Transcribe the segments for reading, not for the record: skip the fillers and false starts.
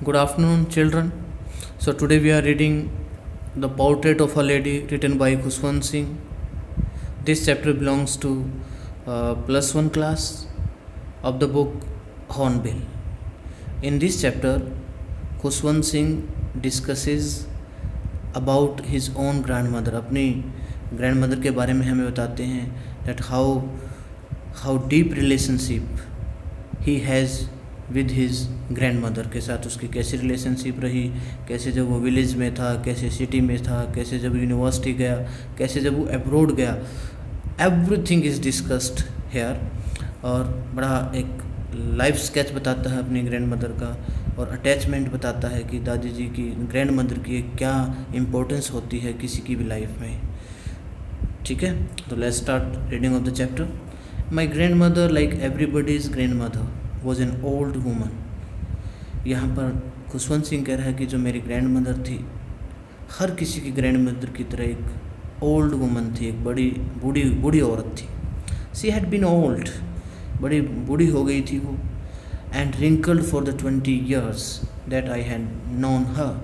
Good afternoon, children. So, today we are reading The Portrait of a Lady written by Khuswant Singh. This chapter belongs to plus one class of the book Hornbill. In this chapter, Khuswant Singh discusses about his own grandmother. अपनी grandmother के बारे में हमें बताते हैं that how deep relationship he has with his grand mother के साथ उसकी कैसी रिलेशनशिप रही, कैसे जब वो विलेज में था, कैसे सिटी में था, कैसे जब यूनिवर्सिटी गया, कैसे जब वो अब्रोड गया, एवरीथिंग इज़ डिस्कस्ड हेयर। और बड़ा एक लाइफ स्केच बताता है अपनी ग्रैंड मदर का और अटैचमेंट बताता है कि दादी जी की ग्रैंड मदर की क्या इम्पोर्टेंस होती है किसी की भी लाइफ में। ठीक है, तो let's start reading of the chapter. My grand mother like everybody's grand mother was an old woman. यहाँ पर खुशवंत सिंह कह रहा है कि जो मेरी ग्रैंड मदर थी, हर किसी की ग्रैंड मदर की तरह एक ओल्ड वूमन थी, एक बूढ़ी औरत थी। सी हैड बीन ओल्ड, बड़ी बूढ़ी हो गई थी वो। And wrinkled for the 20 years that I had known हर,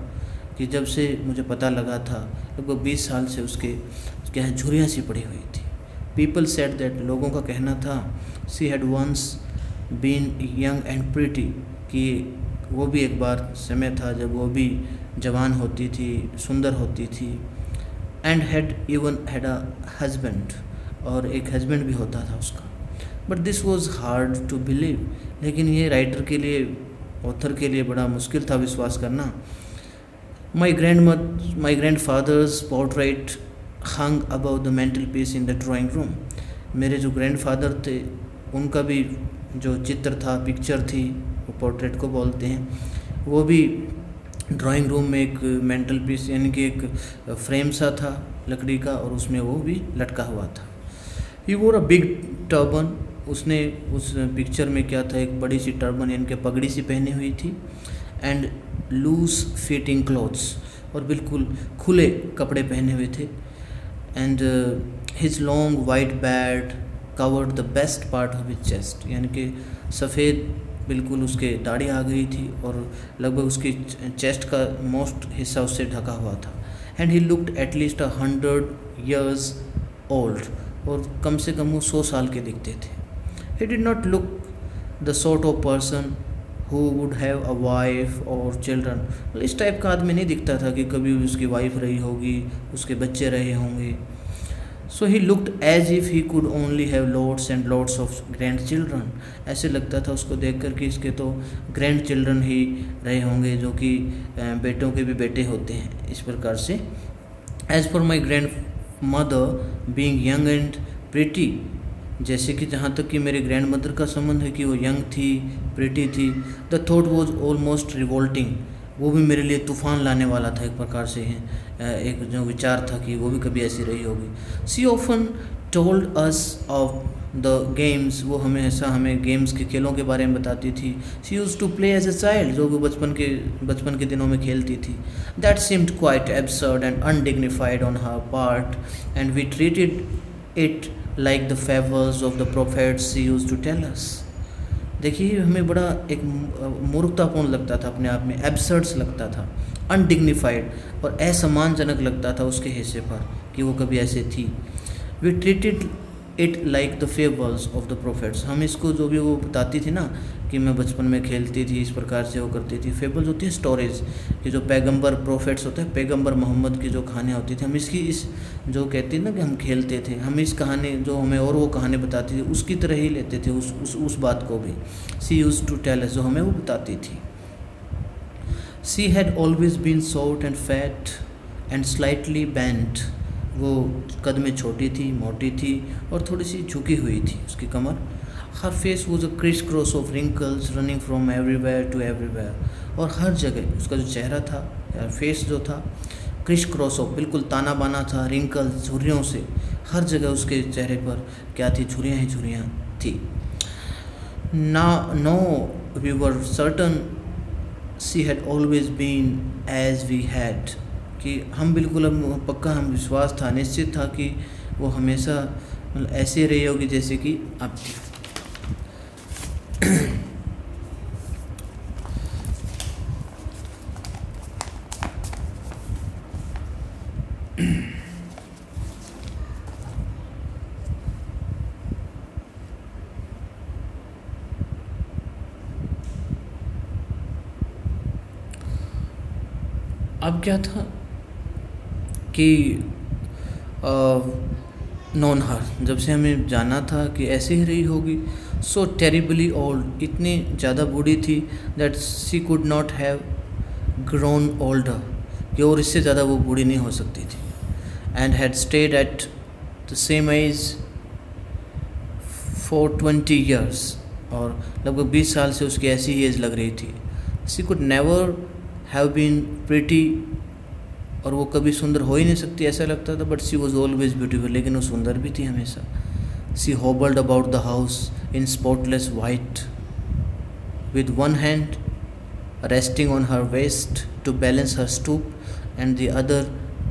कि जब से मुझे पता लगा था लगभग 20 साल से उसके यहाँ झुर्रियाँ सी पड़ी हुई थी। पीपल सेड दैट, लोगों का कहना था, she had once been young and pretty, कि वो भी एक बार समय था जब वो भी जवान होती थी, सुंदर होती थी। And had even had a husband, और एक हस्बैंड भी होता था उसका। But this was hard to believe, लेकिन ये राइटर के लिए, ऑथर के लिए बड़ा मुश्किल था विश्वास करना। My grandfather's portrait hung about the mantelpiece in the drawing room. मेरे जो ग्रैंड फादर थे उनका भी जो चित्र था, पिक्चर थी, वो पोर्ट्रेट को बोलते हैं, वो भी ड्राइंग रूम में एक मेंटल पीस यानी कि एक फ्रेम सा था लकड़ी का, और उसमें वो भी लटका हुआ था। ही वोर अ बिग टर्बन, उसने उस पिक्चर में क्या था, एक बड़ी सी टर्बन यानी कि पगड़ी सी पहनी हुई थी। एंड लूज फिटिंग क्लॉथ्स, और बिल्कुल खुले कपड़े पहने हुए थे। And his long white bad covered the best part of his chest, यानी कि सफ़ेद बिल्कुल उसके दाढ़ी आ गई थी और लगभग उसकी चेस्ट का मोस्ट हिस्सा उससे ढका हुआ था। And he looked at least 100 years old, और कम से कम वो 100 साल के दिखते थे। He did not look the sort of person who would have a wife और चिल्ड्रन। इस टाइप का आदमी नहीं दिखता था कि कभी उसकी वाइफ रही होगी, उसके बच्चे रहे होंगे। So he looked as if he could only have lots and lots of grandchildren. ऐसे लगता था उसको देख कर कि इसके तो ग्रैंड चिल्ड्रन ही रहे होंगे, जो कि बेटों के भी बेटे होते हैं, इस प्रकार से। As for my grandmother being young and pretty, जैसे कि जहाँ तक कि मेरे ग्रैंड मदर का संबंध है कि वो यंग थी, प्रिटी थी, the thought was almost revolting, वो भी मेरे लिए तूफ़ान लाने वाला था एक प्रकार से। एक जो विचार था कि वो भी कभी ऐसी रही होगी। She often told us of the games, वो हमेशा हमें गेम्स के खेलों के बारे में बताती थी। She used to play as a child, जो वो बचपन के दिनों में खेलती थी। That seemed quite absurd and undignified on her part and we treated it like the fables of the prophets she used to tell us. देखिए, हमें बड़ा एक मूर्खतापूर्ण लगता था, अपने आप में एब्सर्ड्स लगता था, अनडिग्निफाइड और असम्मानजनक लगता था उसके हिस्से पर कि वो कभी ऐसे थी। We treated it like the fables of the prophets, हम इसको जो भी वो बताती थी ना कि मैं बचपन में खेलती थी, इस प्रकार से वो करती थी। फेबल्स होती है स्टोरीज, कि जो पैगंबर प्रोफेट्स होते हैं, पैगंबर मोहम्मद की जो कहानियाँ होती थी, हम इसकी इस जो कहती ना कि हम खेलते थे, हम इस कहानी जो हमें और वो कहानी बताती थी उसकी तरह ही लेते थे उस बात को भी। She used to tell us, जो हमें वो बताती थी। She had always been short and fat and slightly bent, वो कद में छोटी थी, मोटी थी और थोड़ी सी झुकी हुई थी उसकी कमर। Her face was a criss cross of wrinkles running from everywhere to everywhere, और हर जगह उसका जो चेहरा था या फेस जो था, क्रिस क्रॉस ऑफ बिल्कुल ताना बाना था, रिंकल्स झुर्रियों से, हर जगह उसके चेहरे पर क्या थी, झुर्रियाँ ही झुर्रियाँ थी। No we were certain she had always been as we had, कि हम बिल्कुल पक्का हम विश्वास था, निश्चित था कि वो हमेशा ऐसे रही होगी जैसे कि अब थी। अब क्या था कि नॉन हर, जब से हमें जाना था कि ऐसे ही रही होगी, सो टेरिबली ओल्ड, इतनी ज़्यादा बूढ़ी थी, that she could not have grown older, कि और इससे ज़्यादा वो बूढ़ी नहीं हो सकती थी, and had stayed at the same age for 20 years, और लगभग 20 साल से उसकी ऐसी ही एज लग रही थी। She could never have been pretty, और वो कभी सुंदर हो ही नहीं सकती ऐसा लगता था, but she was always beautiful, लेकिन वो सुंदर भी थी हमेशा। She hobbled about the house in spotless white, with one hand resting on her waist to balance her stoop and the other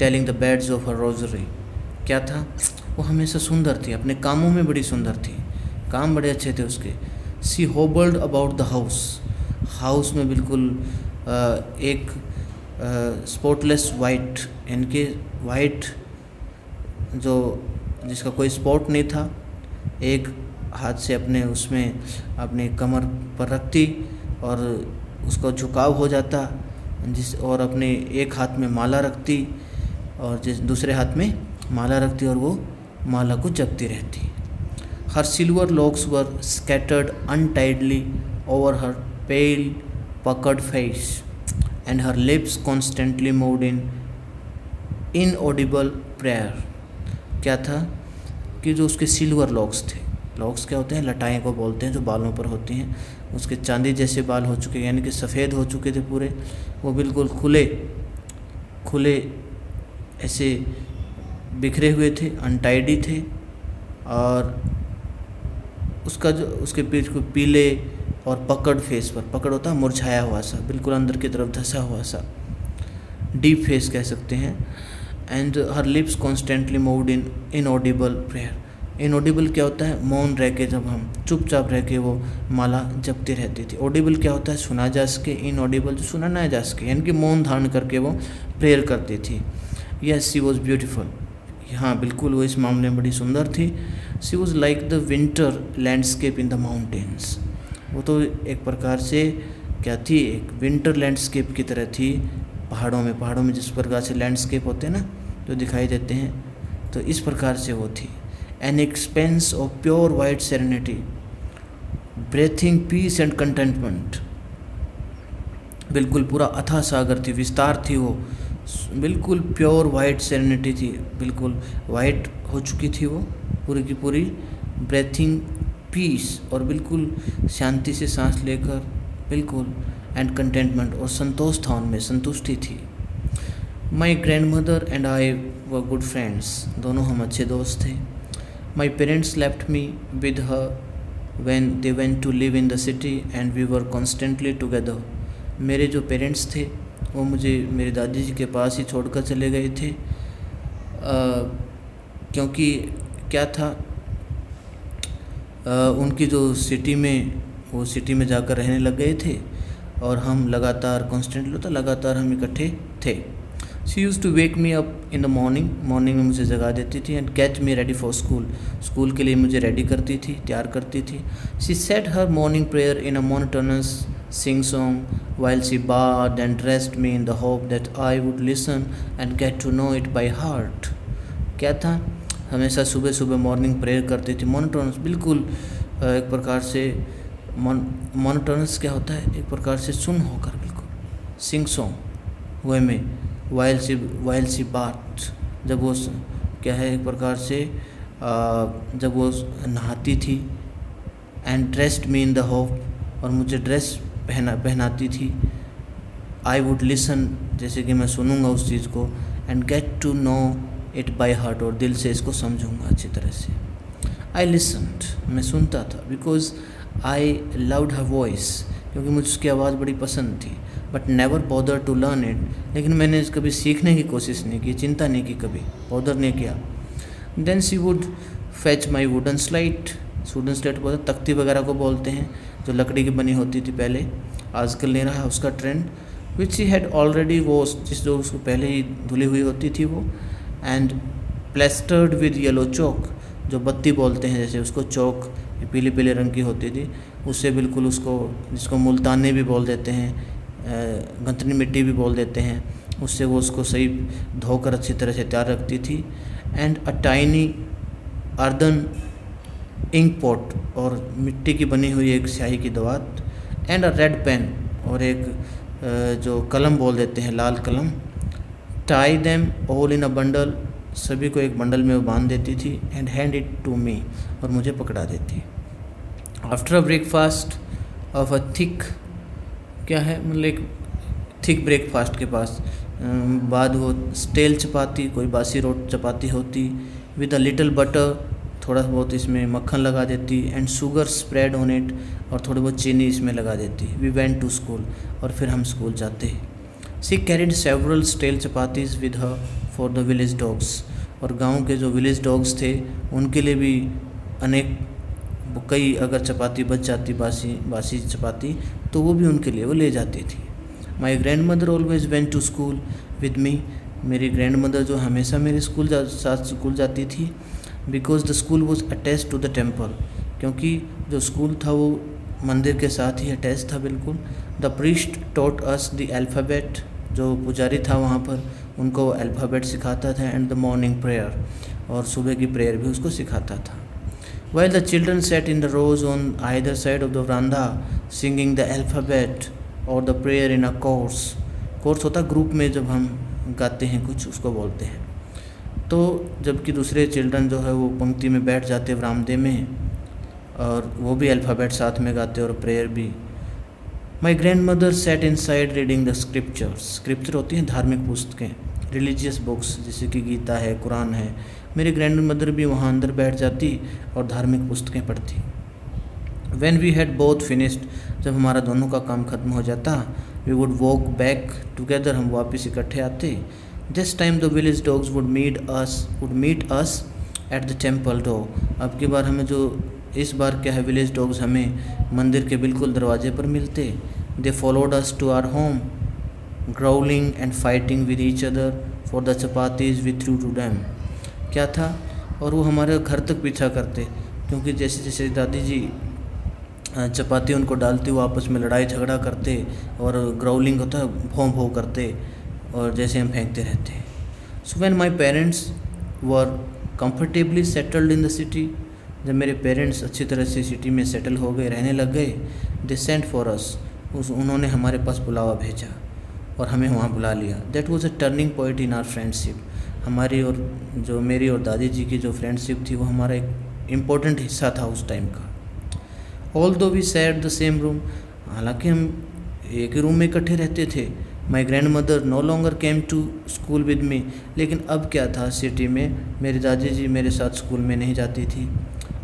telling the beads of her rosary। क्या था, वो हमेशा सुंदर थी, अपने कामों में बड़ी सुंदर थी, काम बड़े अच्छे थे उसके। सी होबल्ड अबाउट द हाउस, हाउस में बिल्कुल एक स्पॉटलेस वाइट, इनके वाइट जो जिसका कोई स्पॉट नहीं था, एक हाथ से अपने उसमें अपने कमर पर रखती और उसका झुकाव हो जाता, और अपने एक हाथ में माला रखती और दूसरे हाथ में माला रखती और वो माला को जपती रहती। Her silver locks were scattered untidily over her pale puckered face and her lips constantly moved in inaudible prayer। क्या था कि जो उसके सिल्वर लॉक्स थे, लॉक्स क्या होते हैं, लटाएं को बोलते हैं, जो बालों पर होती हैं, उसके चांदी जैसे बाल हो चुके, यानी कि सफ़ेद हो चुके थे पूरे, वो बिल्कुल खुले खुले ऐसे बिखरे हुए थे, अनटाइडी थे, और उसका जो उसके पीठ को पीले और पकड़ फेस पर, पकड़ होता है मुरझाया हुआ सा, बिल्कुल अंदर की तरफ धंसा हुआ सा, डीप फेस कह सकते हैं। And her lips constantly moved in inaudible prayer. Inaudible क्या होता है, मौन रह के, जब हम चुपचाप रह के वो माला जपती रहती थी। ऑडिबल क्या होता है, सुना जा सके, इनऑडिबल जो सुना ना जा सके, यानी कि मौन धारण करके वो प्रेयर करती थी। यस शी वॉज ब्यूटीफुल, हाँ बिल्कुल वो इस मामले में बड़ी सुंदर थी। She was like the winter landscape in the mountains, वो तो एक प्रकार से क्या थी, एक विंटर लैंडस्केप की तरह थी पहाड़ों में जिस प्रकार से लैंडस्केप होते हैं ना जो दिखाई देते हैं, तो इस प्रकार से वो थी। An expanse of pure white serenity, breathing peace and contentment, बिल्कुल पूरा अथाह सागर थी, विस्तार थी वो, बिल्कुल प्योर वाइट सेरेनिटी थी, बिल्कुल वाइट हो चुकी थी वो पूरी की पूरी, ब्रेथिंग पीस, और बिल्कुल शांति से सांस लेकर, बिल्कुल एंड कंटेंटमेंट, और संतोष था उनमें, संतुष्टि थी। My grandmother and I were good friends, दोनों हम अच्छे दोस्त थे। My parents left me with her when they went to live in the city and we were constantly together, मेरे जो पेरेंट्स थे वो मुझे मेरी दादी जी के पास ही छोड़कर चले गए थे, क्योंकि क्या था, उनकी जो सिटी में, वो सिटी में जाकर रहने लग गए थे, और हम लगातार लगातार हम इकट्ठे थे। She used to wake me up in the morning, morning में मुझे जगा देती थी, and get me ready for school, school के लिए मुझे रेडी करती थी, तैयार करती थी। She said her morning prayer in a monotonous sing song while she bathed and dressed me in the hope that I would listen and get to know it by heart। क्या था, हमेशा सुबह सुबह मॉर्निंग प्रेयर करती थी, monotonous, बिल्कुल एक प्रकार से मोनोटोनस क्या होता है, एक प्रकार से सुन होकर, बिल्कुल सिंग सॉन्ग वे में, वाइल सी बात, जब वो क्या है, एक प्रकार से जब वो नहाती थी, and dressed me in the hope, और मुझे ड्रेस पहनाती थी, आई वुड लिसन, जैसे कि मैं सुनूंगा उस चीज़ को, and get to know it by heart, और दिल से इसको समझूंगा अच्छी तरह से। आई लिसनड, मैं सुनता था, because I loved her voice, क्योंकि मुझे उसकी आवाज़ बड़ी पसंद थी, but never bother to learn it, लेकिन मैंने कभी सीखने की कोशिश नहीं की, चिंता नहीं की, कभी बॉदर नहीं किया। Then she would fetch my wooden slate, wooden slate बोलते तख्ती वगैरह को बोलते हैं, जो लकड़ी की बनी होती थी पहले, आजकल नहीं रहा उसका trend, which she had already wash, जिस जो उसको पहले ही धुली हुई होती थी वो, एंड प्लेस्टर्ड विद येलो चौक, जो बत्ती बोलते हैं जैसे उसको, चौक पीले पीले रंग की होती थी, उससे बिल्कुल उसको, जिसको मुल्तानी भी बोल देते हैं, गंतनी मिट्टी भी बोल देते हैं, उससे वो उसको सही धोकर अच्छी तरह से तैयार रखती थी। And a tiny earthen ink pot, और मिट्टी की बनी हुई एक स्याही की दवात, एंड अ रेड पेन, और एक जो कलम बोल देते हैं, लाल कलम। Tie them all in a bundle, सभी को एक बंडल में वो बांध देती थी। And hand it to me, और मुझे पकड़ा देती। After a breakfast of a thick, क्या है मतलब एक थिक ब्रेकफास्ट के पास बाद वो स्टेल चपाती, कोई बासी रोट चपाती होती, विद अ लिटिल बटर, थोड़ा बहुत इसमें मक्खन लगा देती, and sugar spread on it, और थोड़ी बहुत चीनी इसमें लगा देती। वी वेंट टू स्कूल, और फिर हम स्कूल जाते। She carried several stale chapatis with her for the village dogs, और गांव के जो विलेज डॉग्स थे उनके लिए भी अनेक, कई अगर चपाती बच जाती, बासी चपाती, तो वो भी उनके लिए वो ले जाती थी। My grandmother always went to school with me, मेरी ग्रैंड मदर जो हमेशा मेरे साथ स्कूल जाती थी। Because the school was attach to the temple, क्योंकि जो स्कूल था वो मंदिर के साथ ही अटैच था बिल्कुल। The priest taught us the alphabet, जो पुजारी था वहाँ पर उनको वो अल्फ़ाबेट सिखाता था। एंड द मॉर्निंग प्रेयर, और सुबह की प्रेयर भी उसको सिखाता था। While the children sat in the rows on either side of the veranda singing the alphabet or the prayer in a chorus. Course होता ग्रुप में जब हम गाते हैं कुछ, उसको बोलते हैं। तो जबकि दूसरे चिल्ड्रन जो है वो पंक्ति में बैठ जाते बरामदे में, और वो भी अल्फ़ाबेट साथ में गाते और प्रेयर भी। My grand mother said in side reading the scriptures, scripture होती हैं धार्मिक पुस्तकें, रिलीजियस बुक्स जैसे कि गीता है, कुरान है। मेरी ग्रैंड मदर भी वहाँ अंदर बैठ जाती और धार्मिक पुस्तकें पढ़ती। When we had both finished, जब हमारा दोनों का काम खत्म हो जाता, we would walk back together, हम वापस इकट्ठे आते। This time the village dogs would meet us at the temple door. अब की बार हमें जो, इस बार क्या है, विलेज डॉग्स हमें मंदिर के बिल्कुल दरवाजे पर मिलते। They followed us to our home, growling and fighting with each other for the chapatis we threw to them. क्या था, और वो हमारे घर तक पीछा करते, क्योंकि जैसे जैसे दादी जी चपाती उनको डालती, वो आपस में लड़ाई झगड़ा करते, और ग्राउलिंग होता है, भौं भौं करते, और जैसे हम फेंकते रहते। So when my parents were comfortably settled in the city, जब मेरे पेरेंट्स अच्छी तरह से सिटी में सेटल हो गए, रहने लग गए, दे सेंट फॉर अस, उन्होंने हमारे पास बुलावा भेजा और हमें वहाँ बुला लिया। That was a turning point in our friendship, हमारी और जो मेरी और दादी जी की जो फ्रेंडशिप थी वो हमारा एक इम्पोर्टेंट हिस्सा था उस टाइम का। Although we shared the same room, हालांकि हम एक ही रूम में इकट्ठे रहते थे। My grandmother no longer came to school with me, लेकिन अब क्या था, सिटी में मेरी दादी जी मेरे साथ स्कूल में नहीं जाती थी।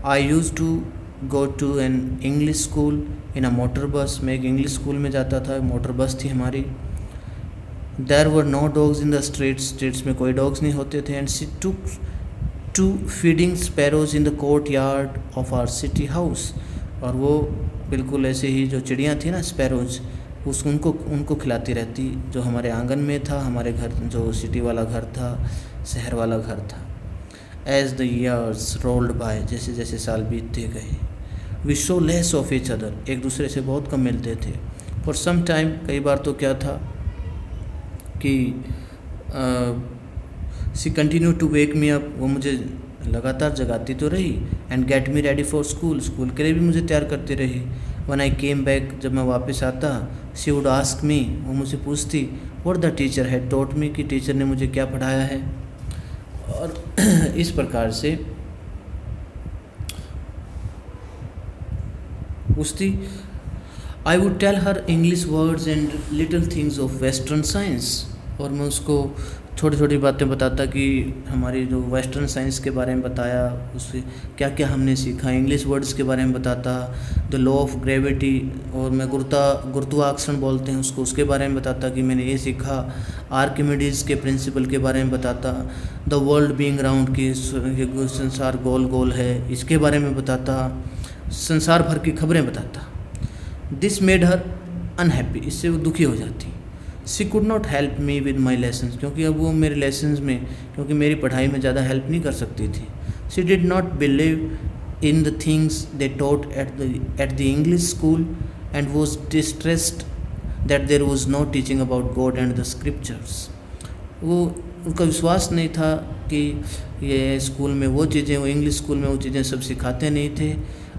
I used to go to an English school in a motor bus, मैं एक इंग्लिश स्कूल में जाता था, मोटर बस थी हमारी। There were no dogs in the streets में कोई डॉग्स नहीं होते थे। And she took to feeding sparrows in the courtyard of our city house, और वो बिल्कुल ऐसे ही जो चिड़ियाँ थी ना, स्पैरोज, उनको खिलाती रहती, जो हमारे आंगन में था, हमारे घर जो सिटी वाला घर था, शहर वाला घर था। As the years rolled by, जैसे जैसे साल बीतते गए, we saw less of each other, एक दूसरे से बहुत कम मिलते थे। फॉर सम टाइम, कई बार तो क्या था कि she continue to wake me up, वो मुझे लगातार जगाती तो रही। And get me ready for school, school के लिए भी मुझे तैयार करती रही। वन आई केम बैक, जब मैं वापस आता, शी वुड आस्क मी, वो मुझसे पूछती, what the teacher had taught me, कि टीचर ने मुझे क्या पढ़ाया है। और इस प्रकार से पूछती। I would tell her English words and little things of western science, और मैं उसको छोटी छोटी बातें बताता कि हमारी जो वेस्टर्न साइंस के बारे में बताया, उससे क्या क्या हमने सीखा। इंग्लिश वर्ड्स के बारे में बताता, द लॉ ऑफ ग्रेविटी, और मैं गुरुत्वाकर्षण बोलते हैं उसको, उसके बारे में बताता कि मैंने ये सीखा। आर्किमिडीज़ के प्रिंसिपल के बारे में बताता। द वर्ल्ड बीइंग राउंड, की संसार गोल गोल है, इसके बारे में बताता। संसार भर की खबरें बताता। दिस मेड हर अनहैप्पी, इससे वो दुखी हो जाती। She could not help me with my lessons, क्योंकि अब वो मेरे लेसन्स में, क्योंकि मेरी पढ़ाई में ज़्यादा हेल्प नहीं कर सकती थी. She did not believe in the things they taught at the English school and was distressed that there was no teaching about God and the scriptures. वो उनका विश्वास नहीं था कि ये स्कूल में वो चीज़ें, वो इंग्लिश स्कूल में वो चीज़ें सब सिखाते नहीं थे,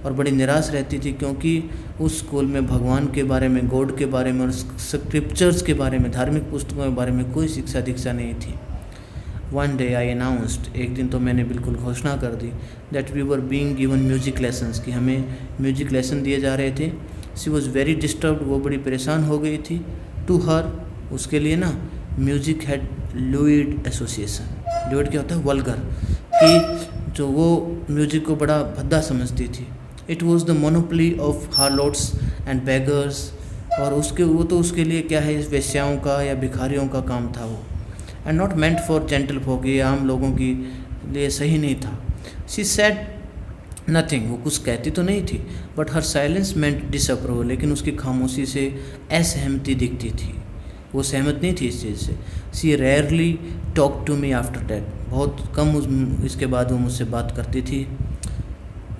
और बड़ी निराश रहती थी क्योंकि उस स्कूल में भगवान के बारे में, गॉड के बारे में और स्क्रिप्चर्स के बारे में, धार्मिक पुस्तकों के बारे में कोई शिक्षा दीक्षा नहीं थी. वन डे आई अनाउंस्ड, एक दिन तो मैंने बिल्कुल घोषणा कर दी, that we were being given music lessons, कि हमें म्यूजिक लेसन दिए जा रहे थे. शी वॉज वेरी डिस्टर्ब्ड, वो बड़ी परेशान हो गई थी. टू हर, उसके लिए ना, म्यूजिक हैड लूइड एसोसिएशन. लूइड क्या होता है? वल्गर, कि जो वो म्यूजिक को बड़ा भद्दा समझती थी. It was the monopoly of harlots and beggars, और वो तो उसके लिए क्या है, वेश्याओं का या भिखारियों का काम था वो. And not meant for gentle folk, ये आम लोगों के लिए सही नहीं था. शी सेड नथिंग, वो कुछ कहती तो नहीं थी, but her silence meant disapproval, लेकिन उसकी खामोशी से असहमति दिखती थी, वो सहमत नहीं थी इस चीज़ से. She rarely talk to me after that, बहुत कम इसके बाद वो मुझसे बात करती थी.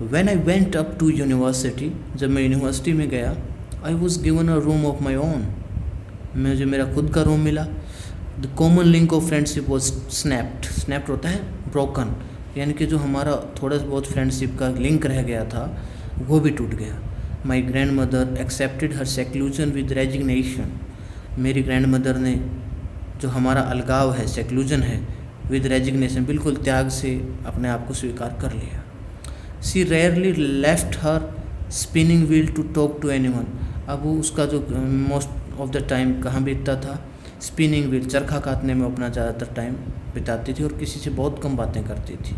When I went up to university, जब मैं यूनिवर्सिटी में गया, I was given a room of my own, मुझे मेरा खुद का रूम मिला. The common link of friendship was snapped. Snapped होता है ब्रोकन, यानी कि जो हमारा थोड़ा बहुत फ्रेंडशिप का लिंक रह गया था वो भी टूट गया. My grand mother accepted her seclusion with resignation. मेरी ग्रैंड मदर ने जो हमारा अलगाव है, सेक्लूजन है, विद रेजिग्नेशन, बिल्कुल त्याग से अपने आप को स्वीकार कर लिया. She rarely left her spinning wheel to talk to anyone. अब वो उसका जो मोस्ट ऑफ द टाइम कहाँ बीतता था? स्पिनिंग व्हील, चरखा काटने में अपना ज़्यादातर टाइम बिताती थी, और किसी से बहुत कम बातें करती थी.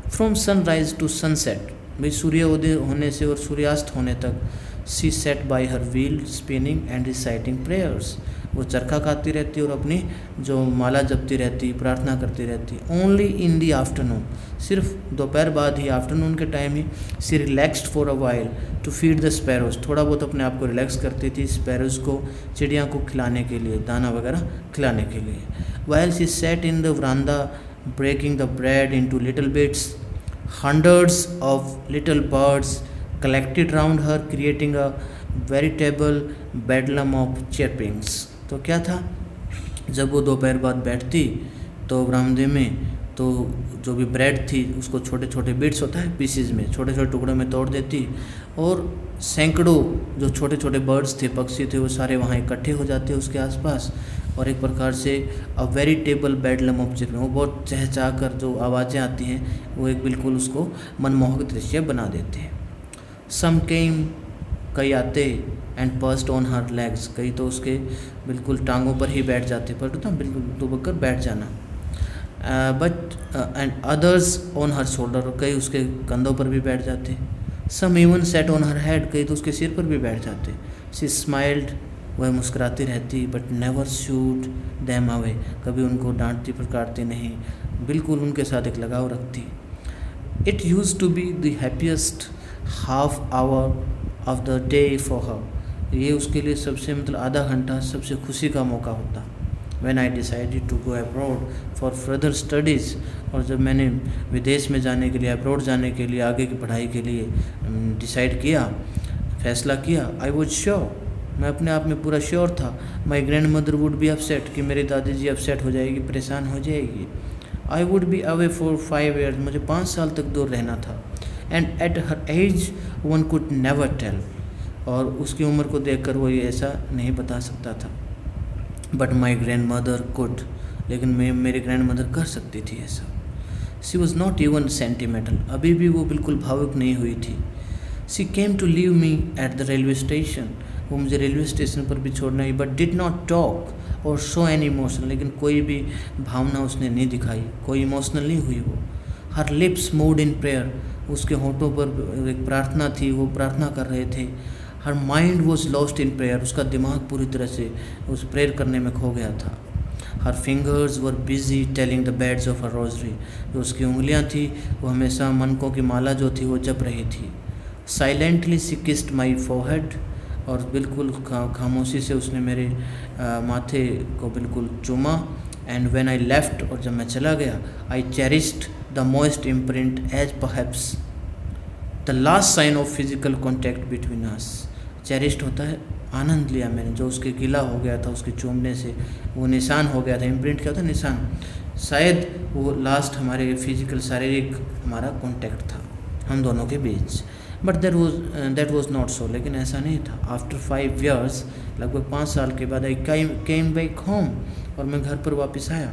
फ्रॉम सनराइज टू सनसेट, भाई सूर्योदय होने से और सूर्यास्त होने तक, she said bye her wheel spinning and reciting prayers. वो चरखा काटती रहती और अपनी जो माला जपती रहती, प्रार्थना करती रहती. ओनली इन दी आफ्टरनून, सिर्फ दोपहर बाद ही, आफ्टरनून के टाइम ही, she relaxed for a while to feed the sparrows. थोड़ा बहुत अपने आप को रिलैक्स करती थी स्पैरोज को, चिड़िया को खिलाने के लिए, दाना वगैरह खिलाने के लिए. While she sat in the veranda breaking the bread into little bits, hundreds of little birds collected round her creating a veritable bedlam of chirpings. तो क्या था, जब वो दोपहर बाद बैठती तो बरामदे में, तो जो भी ब्रेड थी उसको छोटे छोटे बिट्स होता है, पीसीज में, छोटे छोटे टुकड़ों में तोड़ देती, और सैकड़ों जो छोटे छोटे बर्ड्स थे, पक्षी थे, वो सारे वहाँ इकट्ठे हो जाते उसके आसपास, और एक प्रकार से अ वेरिटेबल बेडलम ऑफ चिरपिंग, वो बहुत चहचहा कर जो आवाज़ें आती हैं वो एक बिल्कुल उसको मनमोहक दृश्य बना देते हैं. सम केम, कई आते, and pursed on her legs, कई तो उसके बिल्कुल टांगों पर ही बैठ जाते, पर तो बिल्कुल दुबक कर बैठ जाना. But and others on her shoulder, कई उसके कंधों पर भी बैठ जाते. Some even sat on her head, कई तो उसके सिर पर भी बैठ जाते. शी स्माइल्ड, वह मुस्कुराती रहती, but never should them away, कभी उनको डांटती फटकारती नहीं, बिल्कुल उनके साथ एक लगाव रखती. It use to be the happiest half hour of the day for her, ये उसके लिए सबसे आधा घंटा सबसे खुशी का मौका होता. When I decided to go abroad for further studies, और जब मैंने विदेश में जाने के लिए, अब्रॉड जाने के लिए, आगे की पढ़ाई के लिए डिसाइड किया, फैसला किया, आई वॉज श्योर, मैं अपने आप में पूरा श्योर था, my grand mother would be upset, कि मेरी दादी जी अपसेट हो जाएगी, परेशान हो जाएगी. I would be away for 5 years, मुझे 5 साल तक दूर रहना था. And at her age one could never tell, और उसकी उम्र को देखकर वो ये ऐसा नहीं बता सकता था. But my grandmother could, लेकिन मेरी ग्रैंड मदर कर सकती थी ऐसा. She was not even sentimental, अभी भी वो बिल्कुल भावुक नहीं हुई थी. She came to leave me at the railway station, वो मुझे रेलवे स्टेशन पर भी छोड़ना ही, but did not talk or show any emotion, लेकिन कोई भी भावना उसने नहीं दिखाई, कोई इमोशनल नहीं हुई वो. हर लिप्स मूव्ड इन प्रेयर, उसके होठों पर एक प्रार्थना थी, वो प्रार्थना कर रहे थे. Her mind was lost in prayer, उसका दिमाग पूरी तरह से उस प्रेयर करने में खो गया था. हर fingers were busy telling the beds of her rosary, जो उसकी उंगलियां थी वो हमेशा मनकों की माला जो थी वो जप रही थी. Silently she kissed my forehead, और बिल्कुल खामोशी से उसने मेरे माथे को बिल्कुल चूमा। एंड व्हेन आई लेफ्ट, और जब मैं चला गया, I cherished the most imprint as perhaps the last sign of physical contact between us. Cherished होता है आनंद लिया मैंने, जो उसके गिला हो गया था उसके चूमने से, वो निशान हो गया था। इम्प्रिंट क्या होता है? निशान। शायद वो लास्ट हमारे फिजिकल शारीरिक हमारा कॉन्टैक्ट था हम दोनों के बीच। But that was not so, लेकिन ऐसा नहीं था। आफ्टर 5 years, लगभग 5 साल के बाद, आई केम बैक होम, और मैं घर पर वापस आया।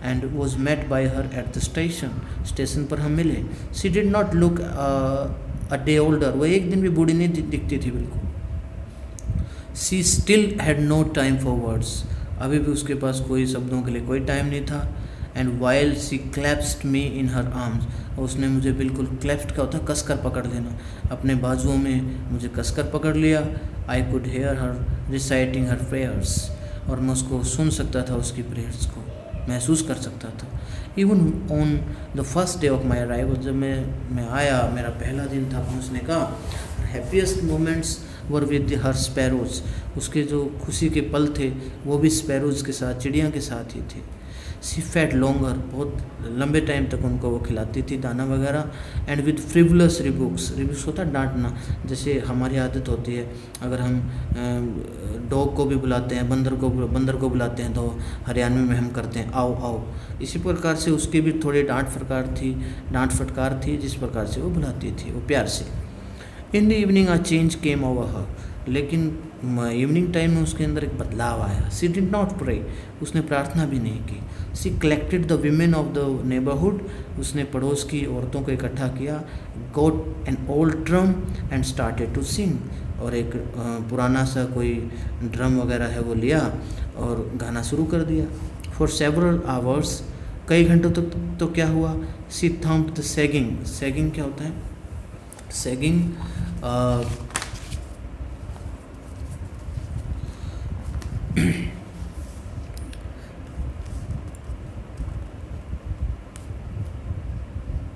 And was met by her at the station पर हम मिले। She did not look a day older, वो एक दिन भी बूढ़ी नहीं दिखती थी बिल्कुल। She still had no time for words, अभी भी उसके पास कोई शब्दों के लिए कोई टाइम नहीं था। And while she clasped me in her arms, और उसने मुझे बिल्कुल, क्लैप्स्ड क्या होता है? कसकर पकड़ लेना, अपने बाजुओं में मुझे कसकर पकड़ लिया। I could hair her reciting her prayers, और मैं उसको सुन सकता था, उसकी प्रेयर्स को महसूस कर सकता था। Even on the first day of my arrival, जब मैं आया, मेरा पहला दिन था पहुँचने का, happiest moments were with her sparrows, उसके जो खुशी के पल थे वो भी स्पैरोज के साथ, चिड़िया के साथ ही थे। सी फैड लॉन्गर, बहुत लंबे टाइम तक उनको वो खिलाती थी दाना वगैरह। एंड विद फ्रिवलस रिबुक्स होता है डांटना, जैसे हमारी आदत होती है, अगर हम डॉग को भी बुलाते हैं, बंदर को बुलाते हैं, तो हरियाणवी में हम करते हैं आओ आओ। इसी प्रकार से उसकी भी थोड़ी डांट फटकार थी जिस प्रकार से वो बुलाती थी, वो प्यार से। In the evening a change came over हर, लेकिन इवनिंग टाइम में उसके अंदर एक बदलाव आया। सी डिड नॉट प्रे, उसने प्रार्थना भी नहीं की। She collected the women of the neighbourhood, उसने पड़ोस की औरतों को इकट्ठा किया। Got an old drum and started to sing, और एक पुराना सा कोई ड्रम वगैरह है वो लिया और गाना शुरू कर दिया। फॉर सेवरल आवर्स, कई घंटों तक तो क्या हुआ? सी थम्प्ड द सैगिंग क्या होता है? Sagging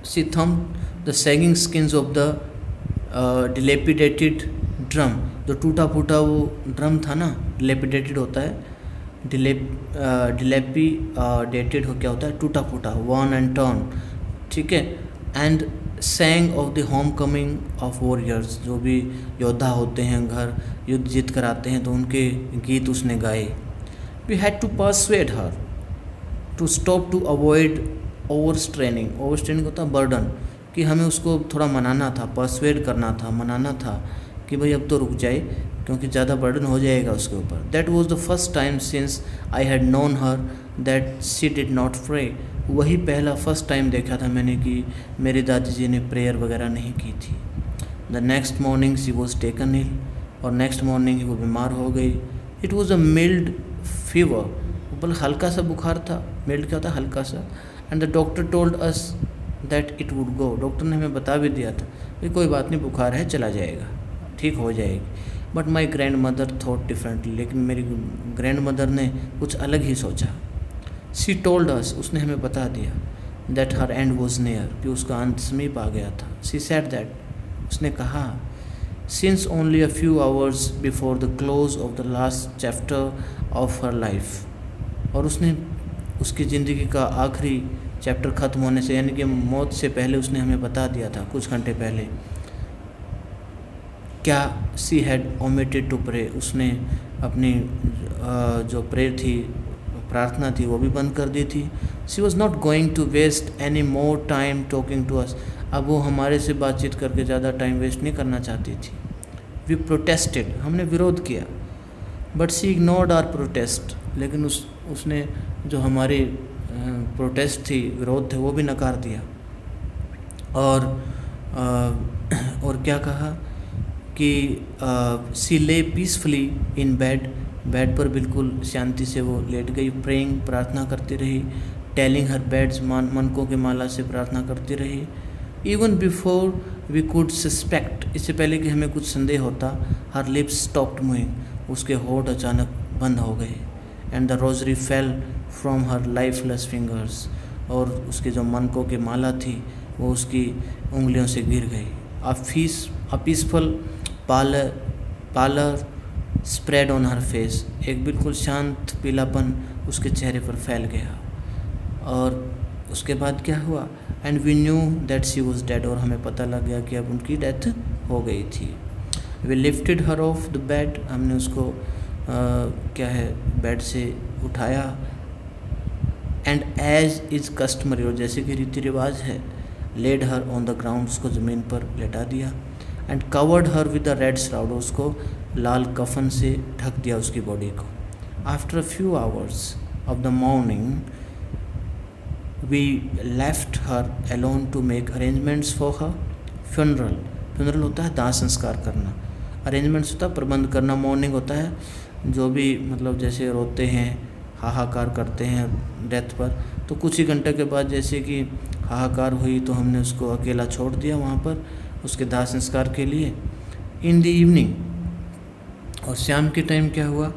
she thumped the sagging skins of the dilapidated drum, जो टूटा फूटा वो ड्रम था ना, dilapidated होता है, dilapidated हो क्या होता है? टूटा फूटा, worn and torn, ठीक है। And sang of the homecoming of warriors, जो भी योद्धा होते हैं, घर युद्ध जीत कर आते हैं तो उनके गीत उसने गाए। We had to persuade her to stop to avoid overstraining होता है बर्डन, कि हमें उसको थोड़ा मनाना था, परसुएड करना था, मनाना था कि भाई अब तो रुक जाए, क्योंकि ज़्यादा बर्डन हो जाएगा उसके ऊपर। That was the first time since I had known her that she did not pray, वही पहला फर्स्ट टाइम देखा था मैंने कि मेरी दादी जी ने प्रेयर वगैरह नहीं की थी। The next morning she was taken ill, और नेक्स्ट मॉर्निंग वो बीमार हो गई। It was a mild fever, बल हल्का सा बुखार था, मिल्ड क्या होता है? हल्का सा। And the doctor told us that it would go, doctor ने हमें बता भी दिया था कि कोई बात नहीं, बुखार है, चला जाएगा, ठीक हो जाएगी। But my grand mother thought differently, लेकिन मेरी ग्रैंड मदर ने कुछ अलग ही सोचा। शी टोल्ड अस, उसने हमें बता दिया, that her and was near, कि उसका अंत समीप आ गया था। शी सेड दैट, उसने कहा, since only a few hours before the close of the last chapter of her life, और उसने उसकी ज़िंदगी का आखिरी चैप्टर ख़त्म होने से, यानी कि मौत से पहले उसने हमें बता दिया था कुछ घंटे पहले। क्या? She had omitted to pray, उसने अपनी जो प्रेयर थी, प्रार्थना थी, वो भी बंद कर दी थी। She was not going to waste any more time talking to us, अब वो हमारे से बातचीत करके ज़्यादा टाइम वेस्ट नहीं करना चाहती थी। वी प्रोटेस्टेड, हमने विरोध किया। But she ignored our protest, लेकिन उसने जो हमारी प्रोटेस्ट थी, विरोध थे, वो भी नकार दिया। और क्या कहा कि सी ले पीसफुली इन बेड पर बिल्कुल शांति से वो लेट गई। प्रेइंग, प्रार्थना करती रही। टेलिंग हर बेड्स, मनकों के माला से प्रार्थना करती रही। Even before we could suspect, इससे पहले कि हमें कुछ संदेह होता, हर लिप्स स्टॉप्ड मूविंग, उसके होठ अचानक बंद हो गए। And the rosary fell from her lifeless fingers, और उसके जो मनकों की माला थी वो उसकी उंगलियों से गिर गई। A peaceful parlour spread on her face, एक बिल्कुल शांत पीलापन उसके चेहरे पर फैल गया। और उसके बाद क्या हुआ, and we knew that she was dead, और हमें पता लग गया कि अब उनकी डेथ हो गई थी। We lifted her off the bed, हमने उसको क्या है बेड से उठाया। एंड एज इज़ कस्टमरी, और जैसे कि रीति रिवाज है, laid her on the ground, उसको ज़मीन पर लेटा दिया। And covered her with the red shroud, उसको लाल कफन से ढक दिया उसकी बॉडी को। After a few hours of the mourning we left her alone to make arrangements for her funeral. Funeral होता है दाह संस्कार करना, अरेंजमेंट्स होता है प्रबंध करना, मॉर्निंग होता है जो भी मतलब जैसे रोते हैं, हाहाकार करते हैं डेथ पर, तो कुछ ही घंटे के बाद जैसे कि हाहाकार हुई तो हमने उसको अकेला छोड़ दिया वहाँ पर उसके दाह संस्कार के लिए। इन द इवनिंग, और शाम के टाइम क्या हुआ,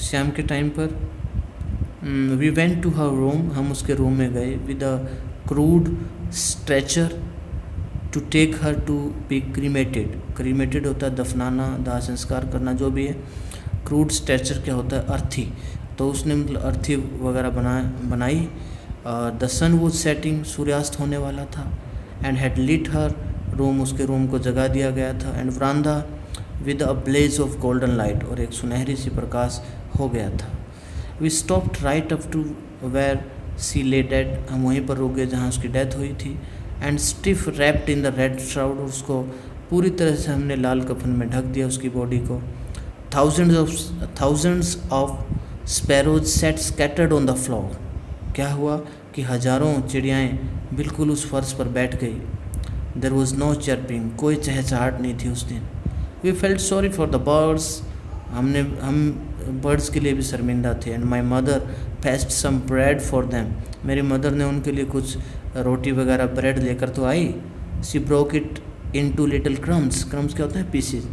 शाम के टाइम पर we went to her room, हम उसके रूम में गए with a crude stretcher to take her to be cremated. Cremated होता है दफनाना, दाह संस्कार करना, जो भी है। क्रूड स्ट्रेचर क्या होता है, अर्थी, तो उसने मतलब अर्थी वगैरह बनाई। द सन वॉज सेटिंग, सूर्यास्त होने वाला था। And had lit her room, उसके रूम को जगा दिया गया था। And veranda with a blaze of golden light, और एक सुनहरी सी प्रकाश हो गया था। We stopped right up to where she lay dead, हम वहीं पर रुक गए जहाँ उसकी डेथ हुई थी। And stiff wrapped in the red shroud, उसको पूरी तरह से हमने लाल कफन में ढक दिया उसकी बॉडी को। Thousands of sparrows set scattered on the floor, क्या हुआ कि हजारों चिड़ियाएँ बिल्कुल उस फर्श पर बैठ गई। देयर वॉज नो चर्पिंग, कोई चहचहाट नहीं थी उस दिन। We felt sorry for the birds, हम बर्ड्स के लिए भी शर्मिंदा थे। And my mother fetched some bread for them, मेरी मदर ने उनके लिए कुछ रोटी वगैरह ब्रेड लेकर तो आई। She broke it into little crumbs, crumbs क्या होता है, पीसीज।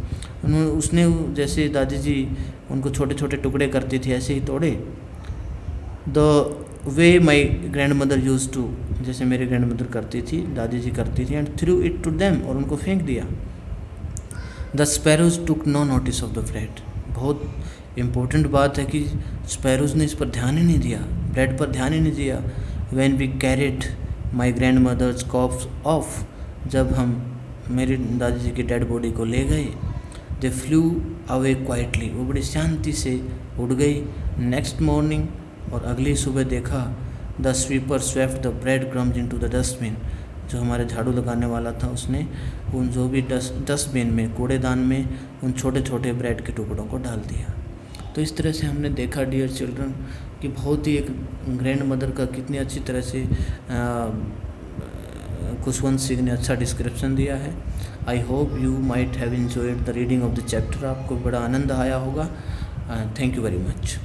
उसने जैसे दादी जी उनको छोटे छोटे टुकड़े करती थी ऐसे ही तोड़े। The way my grandmother use to, जैसे मेरी ग्रैंड मदर करती थी, दादी जी करती थी। And threw it to them, और उनको फेंक दिया। The sparrows took no notice of the bread, बहुत इम्पोर्टेंट बात है कि स्पैरोज ने इस पर ध्यान ही नहीं दिया, ब्रेड पर ध्यान ही नहीं दिया। When we carried my grandmother's corpse off, जब हम मेरी दादी जी की डेड बॉडी को ले गए। दे फ्लू अवे क्वाइटली, वो बड़ी शांति से उड़ गई। नेक्स्ट मॉर्निंग, और अगली सुबह देखा, the sweeper Swift the bread crumbs into the dustbin, जो हमारे झाड़ू लगाने वाला था उसने उन जो भी डस्टबिन में, कूड़ेदान में उन छोटे छोटे ब्रेड के टुकड़ों को डाल दिया। तो इस तरह से हमने देखा डियर चिल्ड्रन कि बहुत ही एक ग्रैंड मदर का कितनी अच्छी तरह से खुशवंत सिंह ने अच्छा डिस्क्रिप्शन दिया है। I hope you might have enjoyed the reading of the chapter, आपको बड़ा आनंद आया होगा। Thank you very much.